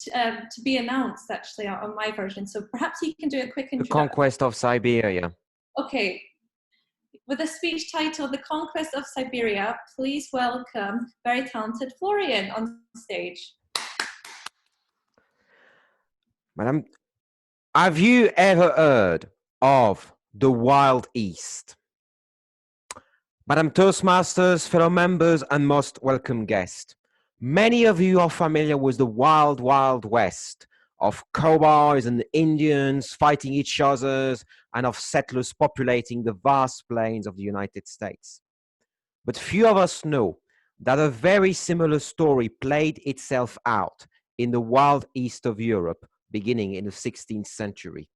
to be announced actually on my version. So perhaps you can do a quick The introduction. Conquest of Siberia. Okay. With a speech titled The Conquest of Siberia, please welcome very talented Florian on stage. Madam, have you ever heard of the Wild East? Madam Toastmasters, fellow members, and most welcome guests. Many of you are familiar with the wild, wild west of cowboys and Indians fighting each other and of settlers populating the vast plains of the United States. But few of us know that a very similar story played itself out in the wild east of Europe beginning in the 16th century.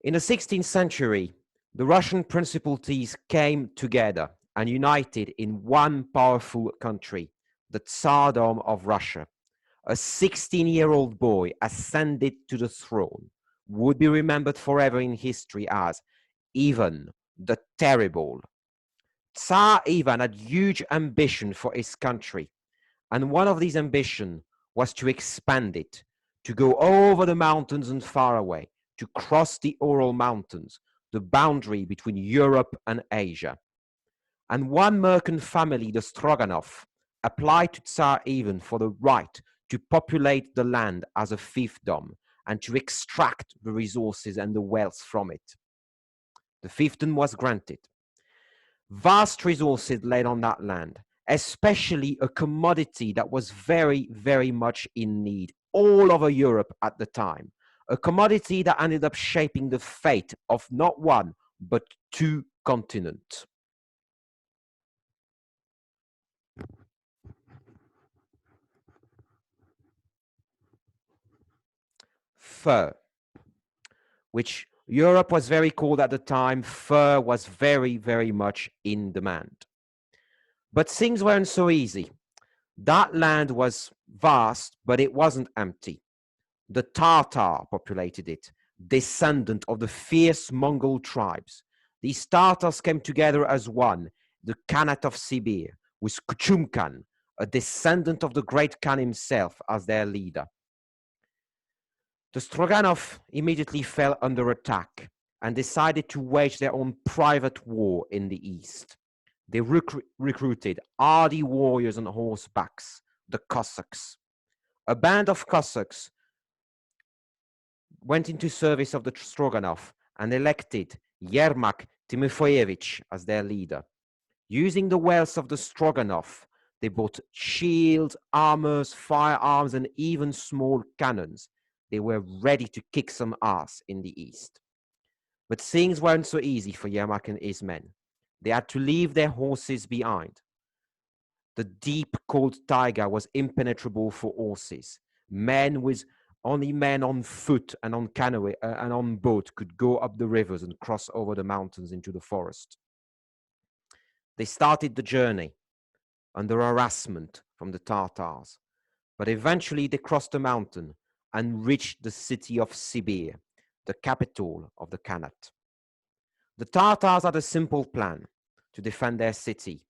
In the 16th century, the Russian principalities came together and united in one powerful country, the Tsardom of Russia. A 16-year-old boy ascended to the throne, would be remembered forever in history as Ivan the Terrible. Tsar Ivan had huge ambition for his country, and one of these ambitions was to expand it, to go over the mountains and far away, to cross the Ural Mountains, the boundary between Europe and Asia. And one merchant family, the Stroganov, applied to Tsar Ivan for the right to populate the land as a fiefdom and to extract the resources and the wealth from it. The fiefdom was granted. Vast resources laid on that land, especially a commodity that was very, very much in need all over Europe at the time. A commodity that ended up shaping the fate of not one, but two continents. Fur, which Europe was very cold at the time, fur was very, very much in demand. But things weren't so easy. That land was vast, but it wasn't empty. The Tatar populated it, descendant of the fierce Mongol tribes. These Tatars came together as one, the Khanate of Siberia, with Kuchum Khan, a descendant of the great Khan himself, as their leader. The Stroganov immediately fell under attack and decided to wage their own private war in the east. They recruited hardy warriors on horsebacks, the Cossacks. A band of Cossacks went into service of the Stroganov and elected Yermak Timofeyevich as their leader. Using the wealth of the Stroganov, they bought shields, armors, firearms, and even small cannons. They were ready to kick some ass in the east. But things weren't so easy for Yermak and his men. They had to leave their horses behind. The deep, cold taiga was impenetrable for horses. Only men on foot and on canoe and on boat could go up the rivers and cross over the mountains into the forest. They started the journey under harassment from the Tatars, but eventually they crossed the mountain and reached the city of Siberia, the capital of the Khanate. The Tatars had a simple plan to defend their city.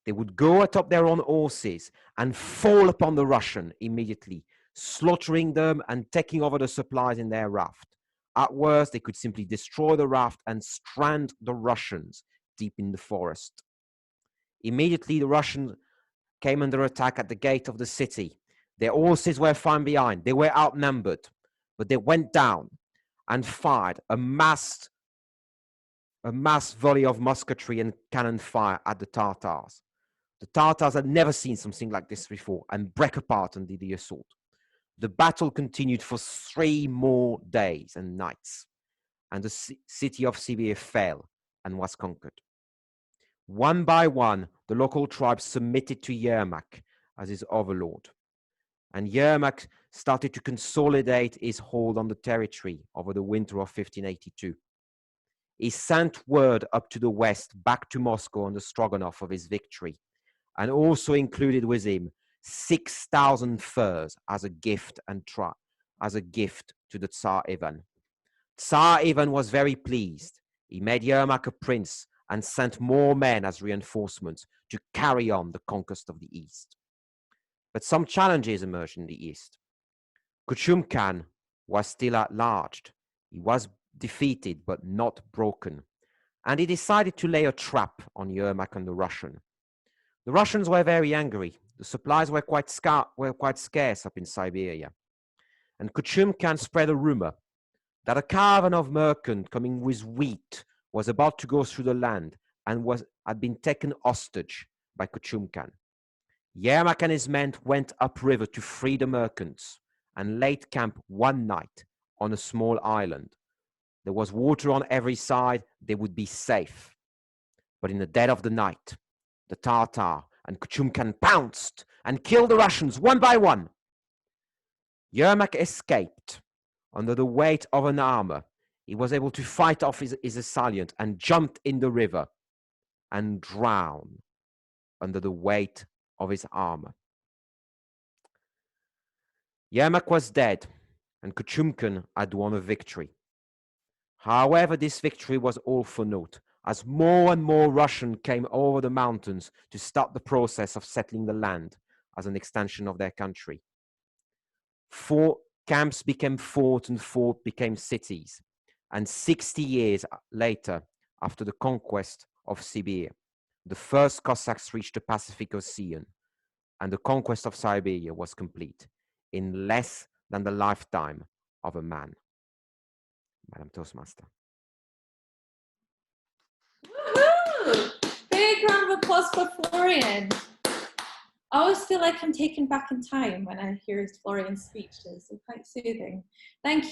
They would go atop their own horses and fall upon the Russian immediately, slaughtering them and taking over the supplies in their raft. At worst, they could simply destroy the raft and strand the Russians deep in the forest. Immediately, the Russians came under attack at the gate of the city. Their horses were far behind. They were outnumbered, but they went down and fired a mass volley of musketry and cannon fire at the Tatars. The Tatars had never seen something like this before and broke apart under the assault. The battle continued for 3 more days and nights, and the city of Siberia fell and was conquered. One by one, the local tribes submitted to Yermak as his overlord, and Yermak started to consolidate his hold on the territory over the winter of 1582. He sent word up to the west, back to Moscow on the Stroganov of his victory, and also included with him 6,000 furs as a gift to the Tsar Ivan. Tsar Ivan was very pleased. He made Yermak a prince and sent more men as reinforcements to carry on the conquest of the East. But some challenges emerged in the east. Kuchum Khan was still at large. He was defeated but not broken, and he decided to lay a trap on Yermak and the Russian. The Russians were very angry. The supplies were quite scarce up in Siberia. And Kuchum Khan spread a rumor that a caravan of merchants coming with wheat was about to go through the land and had been taken hostage by Kuchum Khan. Yermak and his men went upriver to free the merchants and laid camp one night on a small island. There was water on every side. They would be safe. But in the dead of the night, the Tatar and Kuchum Khan pounced and killed the Russians one by one. Yermak escaped. Under the weight of an armor, he was able to fight off his assailant and jumped in the river and drowned under the weight of his armor. Yermak was dead, and Kuchum Khan had won a victory. However, this victory was all for naught, as more and more Russians came over the mountains to start the process of settling the land as an extension of their country. Camps became forts and forts became cities. And 60 years later, after the conquest of Siberia, the first Cossacks reached the Pacific Ocean, and the conquest of Siberia was complete in less than the lifetime of a man. Madam Toastmaster. Woohoo! Big round of applause for Florian. I always feel like I'm taken back in time when I hear Florian's speeches. It's quite soothing. Thank you.